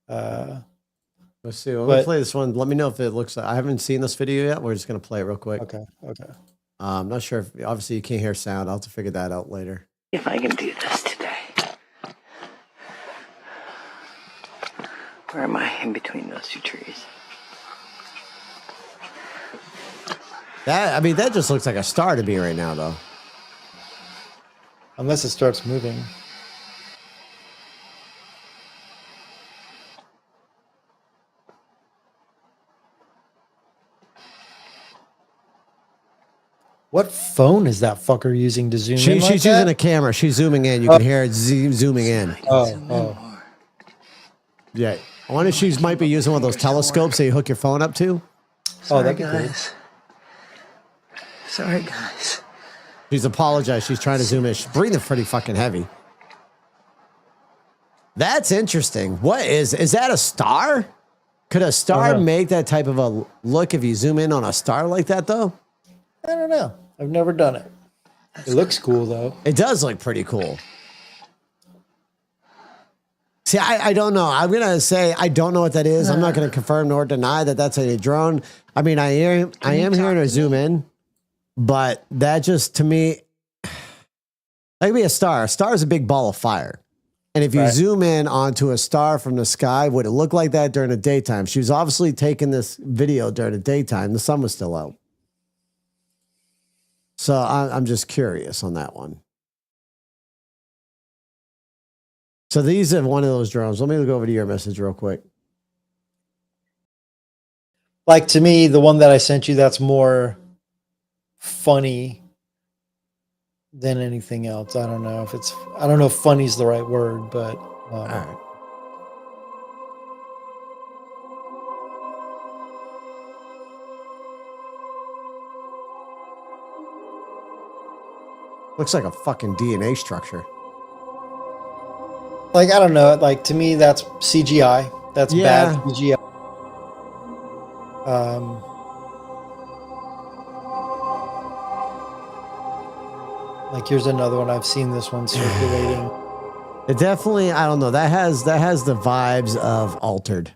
Let's see. Let me play this one. Let me know if it looks like I haven't seen this video yet. We're just gonna play it real quick. Okay. I'm not sure if obviously you can't hear sound. I'll have to figure that out later. If I can do this today. Where am I in between those two trees? That just looks like a star to me right now, though. Unless it starts moving. What phone is that fucker using to zoom in? She's using a camera. She's zooming in. You can hear it zooming in. Oh. Yeah. I wonder if she might be using one of those telescopes that you hook your phone up to. Sorry, that'd be guys. Sorry, guys. She's apologized. She's trying to zoom in. She's breathing pretty fucking heavy. That's interesting. What is that a star? Could a star make that type of a look if you zoom in on a star like that, though? I don't know. I've never done it. It looks cool, though. It does look pretty cool. See, I don't know. I'm going to say I don't know what that is. I'm not going to confirm nor deny that that's a drone. I mean, I am hearing her zoom in, but that just, to me, that could be a star. A star is a big ball of fire. And if you zoom in onto a star from the sky, would it look like that during the daytime? She was obviously taking this video during the daytime. The sun was still out. So I'm just curious on that one. So these are one of those drones. Let me go over to your message real quick. Like, to me, the one that I sent you, that's more funny than anything else. I don't know if funny is the right word, but All right. Looks like a fucking DNA structure. like, I don't know. Like, to me, that's CGI. That's bad CGI. Like, here's another one. I've seen this one circulating. It definitely, I don't know. That has the vibes of Altered.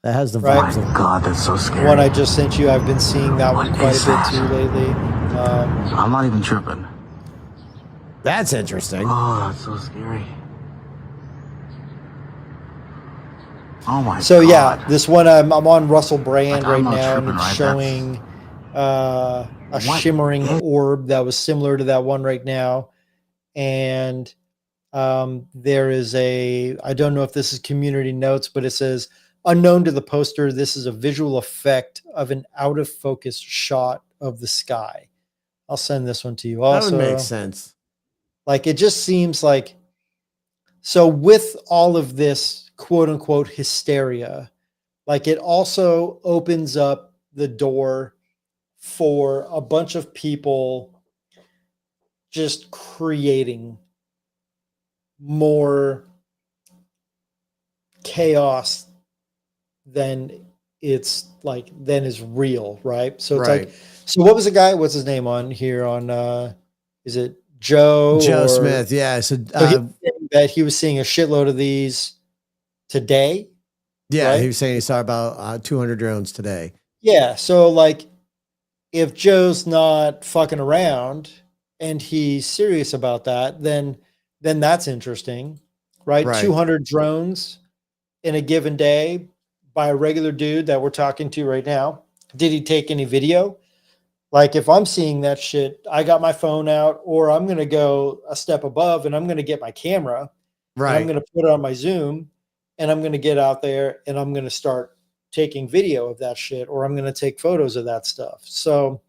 That has the vibes of God, that's so scary. One I just sent you, I've been seeing that one quite a bit too lately. I'm not even tripping. That's interesting. Oh, that's so scary. Oh my So God. yeah, this one I'm on Russell Brand Like, I'm right not now, and tripping, it's right? showing a shimmering orb that was similar to that one right now. And there is I don't know if this is community notes, but it says, unknown to the poster, this is a visual effect of an out of focus shot of the sky. I'll send this one to you also. That would make sense. Like, it just seems like, so with all of this quote unquote hysteria, like, it also opens up the door for a bunch of people just creating more chaos than is real, right? So it's like, so what was the guy, what's his name on here on is it Joe Smith? Yeah. So that he was seeing a shitload of these today. yeah, right? he was saying he saw about 200 drones today. Yeah. So, like, if Joe's not fucking around and he's serious about that, then that's interesting, right? 200 drones in a given day by a regular dude that we're talking to right now. Did he take any video? Like, if I'm seeing that shit, I got my phone out, or I'm going to go a step above and I'm going to get my camera. Right. I'm going to put it on my Zoom, and I'm going to get out there and I'm going to start taking video of that shit, or I'm going to take photos of that stuff. So,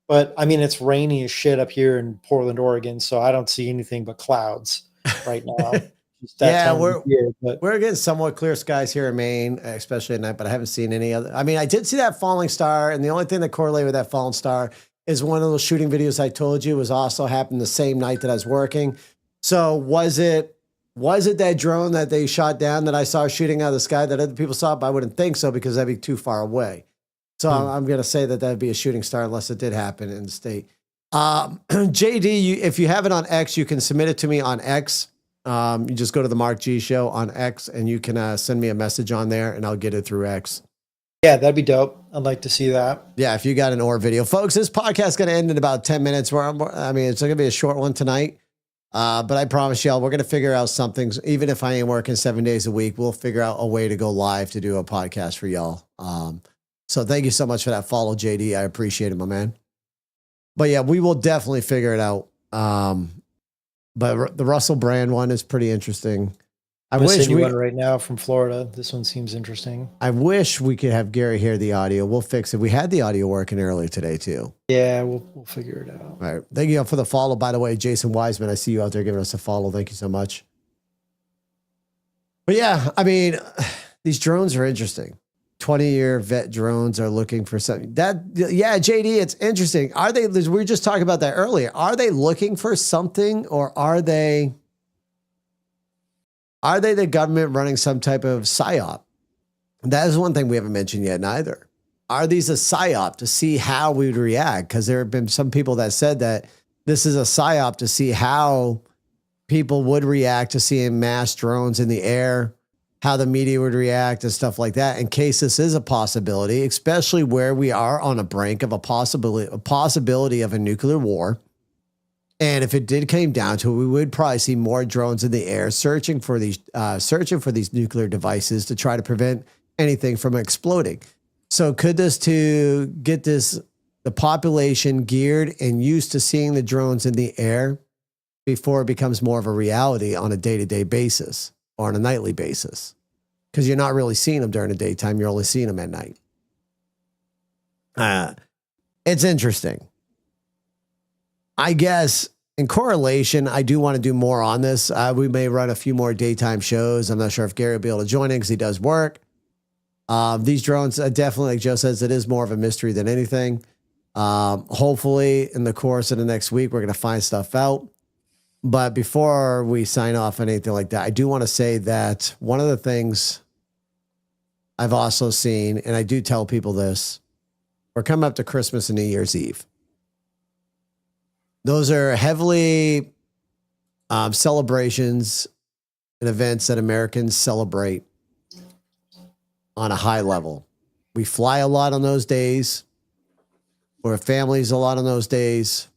but I mean, it's rainy as shit up here in Portland, Oregon, so I don't see anything but clouds right now. We're getting somewhat clear skies here in Maine, especially at night, but I haven't seen any other. I mean, I did see that falling star, and the only thing that correlated with that falling star is one of those shooting videos I told you was also happened the same night that I was working. So was it that drone that they shot down that I saw shooting out of the sky that other people saw? But I wouldn't think so, because that'd be too far away. So I'm going to say that that'd be a shooting star unless it did happen in the state. JD, if you have it on X, you can submit it to me on X. You just go to the Mark G Show on X, and you can send me a message on there, and I'll get it through X. Yeah, that'd be dope. I'd like to see that. Yeah, if you got an OR video. Folks, this podcast is going to end in about 10 minutes. It's going to be a short one tonight. But I promise y'all, we're going to figure out something. Even if I ain't working 7 days a week, we'll figure out a way to go live to do a podcast for y'all. So thank you so much for that follow, JD. I appreciate it, my man. But yeah, we will definitely figure it out. But the Russell Brand one is pretty interesting. I wish we one right now from Florida. This one seems interesting. I wish we could have Gary hear the audio. We'll fix it. We had the audio working earlier today too. Yeah, we'll figure it out. All right. Thank you for the follow, by the way, Jason Wiseman. I see you out there giving us a follow. Thank you so much. But yeah, I mean, these drones are interesting. 20-year vet drones are looking for something. Yeah, JD, it's interesting. Are they? We were just talking about that earlier. Are they looking for something, or are they the government running some type of psyop? That is one thing we haven't mentioned yet neither. Are these a psyop to see how we would react? Because there have been some people that said that this is a psyop to see how people would react to seeing mass drones in the air, how the media would react and stuff like that, in case this is a possibility, especially where we are on a brink of a possibility of a nuclear war. And if it did came down to it, we would probably see more drones in the air searching for these nuclear devices to try to prevent anything from exploding. So could this to get the population geared and used to seeing the drones in the air before it becomes more of a reality on a day-to-day basis or on a nightly basis? Because you're not really seeing them during the daytime. You're only seeing them at night. It's interesting. I guess in correlation, I do want to do more on this. We may run a few more daytime shows. I'm not sure if Gary will be able to join in because he does work. These drones, definitely, like Joe says, it is more of a mystery than anything. Hopefully, in the course of the next week, we're going to find stuff out. But before we sign off on anything like that, I do want to say that one of the things I've also seen, and I do tell people this, we're coming up to Christmas and New Year's Eve. Those are heavily celebrations and events that Americans celebrate on a high level. We fly a lot on those days. We're with families a lot on those days.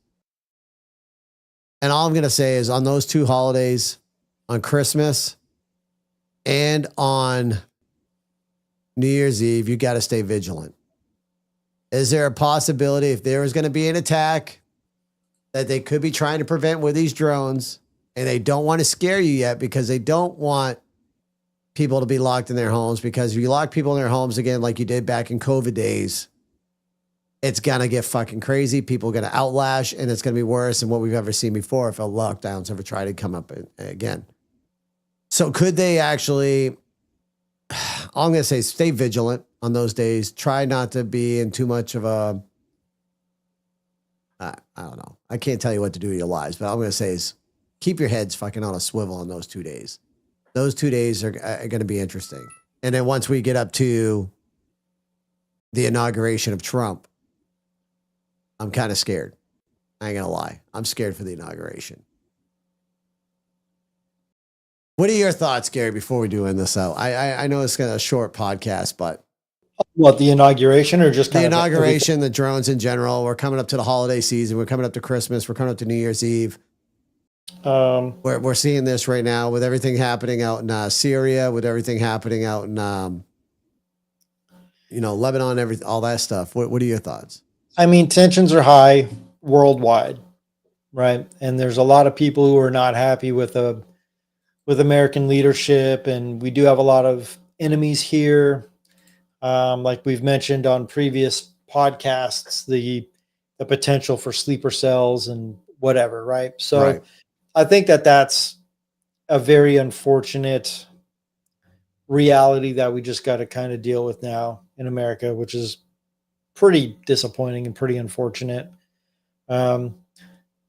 And all I'm going to say is on those two holidays, on Christmas and on New Year's Eve, you got to stay vigilant. Is there a possibility if there was going to be an attack that they could be trying to prevent with these drones, and they don't want to scare you yet because they don't want people to be locked in their homes? Because if you lock people in their homes again, like you did back in COVID days, it's going to get fucking crazy. People are going to outlash, and it's going to be worse than what we've ever seen before if a lockdowns ever try to come up again. So could they actually, all I'm going to say is stay vigilant on those days. Try not to be in too much of a, I don't know. I can't tell you what to do with your lives, but all I'm going to say is keep your heads fucking on a swivel on those 2 days. Those 2 days are going to be interesting. And then once we get up to the inauguration of Trump, I'm kind of scared. I ain't going to lie. I'm scared for the inauguration. What are your thoughts, Gary, before we do end this out? I know it's going to be a short podcast, but. What, the inauguration or just kind the inauguration, the drones in general? We're coming up to the holiday season. We're coming up to Christmas. We're coming up to New Year's Eve. We're seeing this right now with everything happening out in Syria, with everything happening out in, Lebanon, all that stuff. What are your thoughts? I mean, tensions are high worldwide, right? And there's a lot of people who are not happy with American leadership, and we do have a lot of enemies here. Like we've mentioned on previous podcasts, the potential for sleeper cells and whatever, right? So right. I think that's a very unfortunate reality that we just got to kind of deal with now in America, which is pretty disappointing and pretty unfortunate. But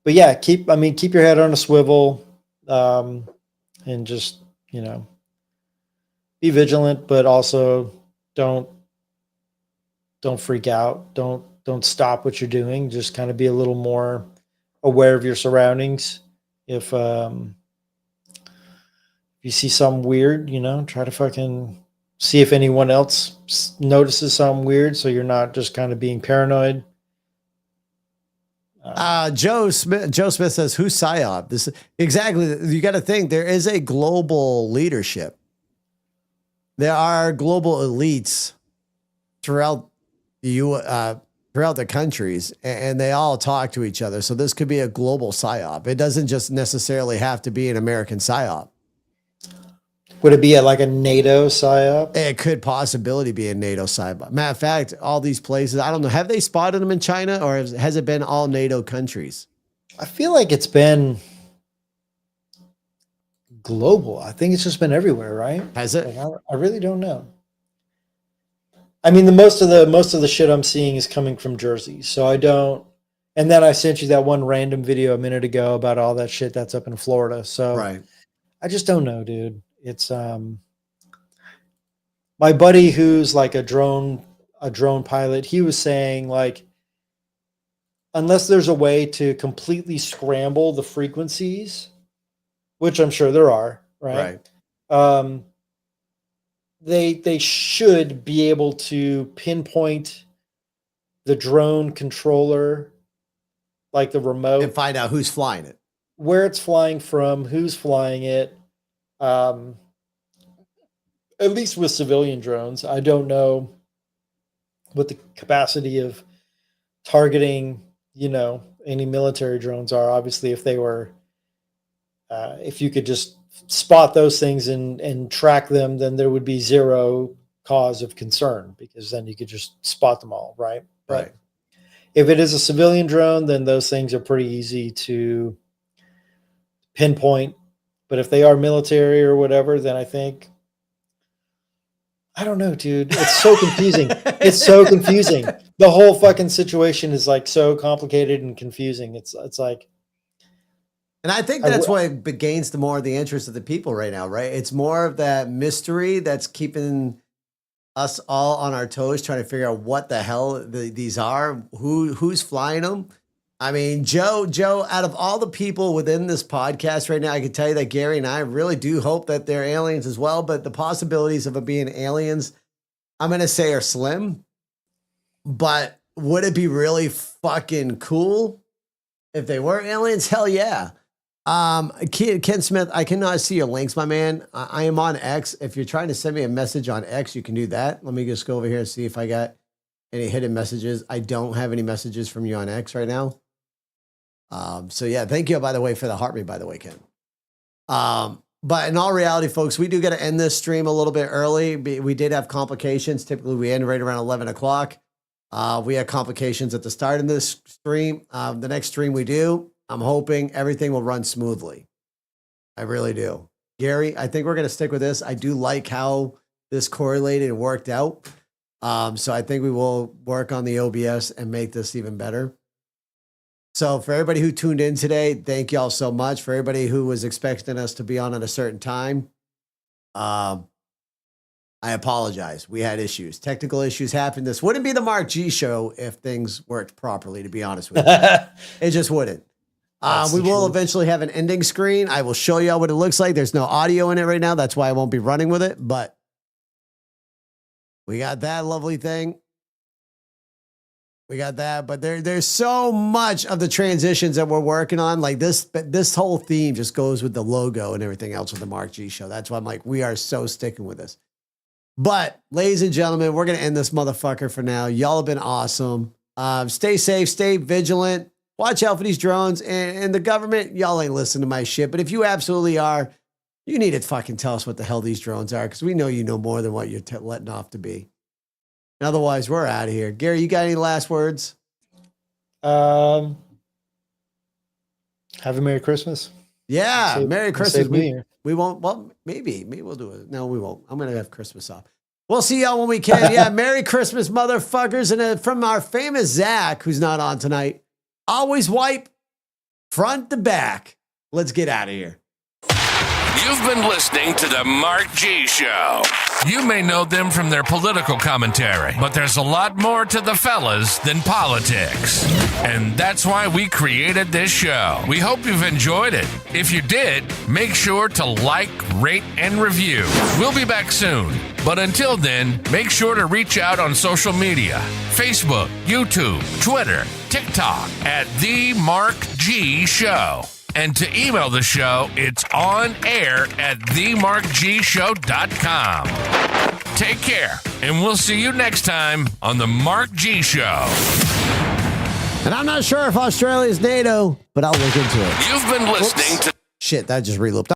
yeah, keep your head on a swivel, and just, be vigilant, but also don't freak out. Don't stop what you're doing. Just kind of be a little more aware of your surroundings. If if you see something weird, try to fucking see if anyone else notices something weird, so you're not just kind of being paranoid. Joe Smith says, "Who's PSYOP?" This exactly. You got to think there is a global leadership. There are global elites throughout throughout the countries, and they all talk to each other. So this could be a global PSYOP. It doesn't just necessarily have to be an American PSYOP. Would it be like a NATO PSYOP? It could possibly be a NATO PSYOP. Matter of fact, all these places, I don't know, have they spotted them in China, or has it been all NATO countries? I feel like it's been global. I think it's just been everywhere, right? Has it? I really don't know. I mean, the most of the shit I'm seeing is coming from Jersey, so I don't. And then I sent you that one random video a minute ago about all that shit that's up in Florida. So Right. I just don't know, dude. It's my buddy who's like a drone pilot. He was saying, like, unless there's a way to completely scramble the frequencies, which I'm sure there are, right? They should be able to pinpoint the drone controller, like the remote, And find out who's flying it. where it's flying from, who's flying it. At least with civilian drones, I don't know what the capacity of targeting, any military drones are. Obviously, if they were, if you could just spot those things and track them, then there would be zero cause of concern, because then you could just spot them all, right? Right. But if it is a civilian drone, then those things are pretty easy to pinpoint. But if they are military or whatever, then I don't know, dude. It's so confusing. It's so confusing. The whole fucking situation is like so complicated and confusing. It's like, And I think that's what gains the more of the interest of the people right now, right? It's more of that mystery that's keeping us all on our toes, trying to figure out what the hell these are, who's flying them. I mean, Joe, out of all the people within this podcast right now, I can tell you that Gary and I really do hope that they're aliens as well, but the possibilities of it being aliens, I'm going to say, are slim. But would it be really fucking cool if they were aliens? Hell yeah. Ken Smith, I cannot see your links, my man. I am on X. If you're trying to send me a message on X, you can do that. Let me just go over here and see if I got any hidden messages. I don't have any messages from you on X right now. So yeah, thank you, by the way, for the heart rate, by the way, Ken. But in all reality, folks, we do got to end this stream a little bit early. We did have complications. Typically, we end right around 11 o'clock. We had complications at the start of this stream. The next stream we do, I'm hoping everything will run smoothly. I really do. Gary, I think we're going to stick with this. I do like how this correlated and worked out. So I think we will work on the OBS and make this even better. So for everybody who tuned in today, thank y'all so much. For everybody who was expecting us to be on at a certain time, I apologize. We had issues. Technical issues happened. This wouldn't be the Mark G show if things worked properly, to be honest with you. It just wouldn't. We will eventually have an ending screen. I will show you what it looks like. There's no audio in it right now. That's why I won't be running with it. But we got that lovely thing. We got that. But there's so much of the transitions that we're working on. Like this whole theme just goes with the logo and everything else with the Mark G show. That's why I'm like, we are so sticking with this. But ladies and gentlemen, we're going to end this motherfucker for now. Y'all have been awesome. Stay safe, stay vigilant. Watch out for these drones and the government. Y'all ain't listening to my shit. But if you absolutely are, you need to fucking tell us what the hell these drones are, because we know you know more than what you're letting off to be. And otherwise, we're out of here. Gary, you got any last words? Have a Merry Christmas. Yeah, Merry Christmas. We won't. Well, maybe we'll do it. No, we won't. I'm going to have Christmas off. We'll see y'all when we can. Yeah, Merry Christmas, motherfuckers. And from our famous Zach, who's not on tonight, always wipe front to back. Let's get out of here. You've been listening to The Mark G Show. You may know them from their political commentary, but there's a lot more to the fellas than politics. And that's why we created this show. We hope you've enjoyed it. If you did, make sure to like, rate, and review. We'll be back soon. But until then, make sure to reach out on social media. Facebook, YouTube, Twitter, TikTok at The Mark G Show. And to email the show, it's on air at themarkgshow.com. Take care, and we'll see you next time on The Mark G Show. And I'm not sure if Australia's NATO, but I'll look into it. You've been listening to... Shit, that just re-looped.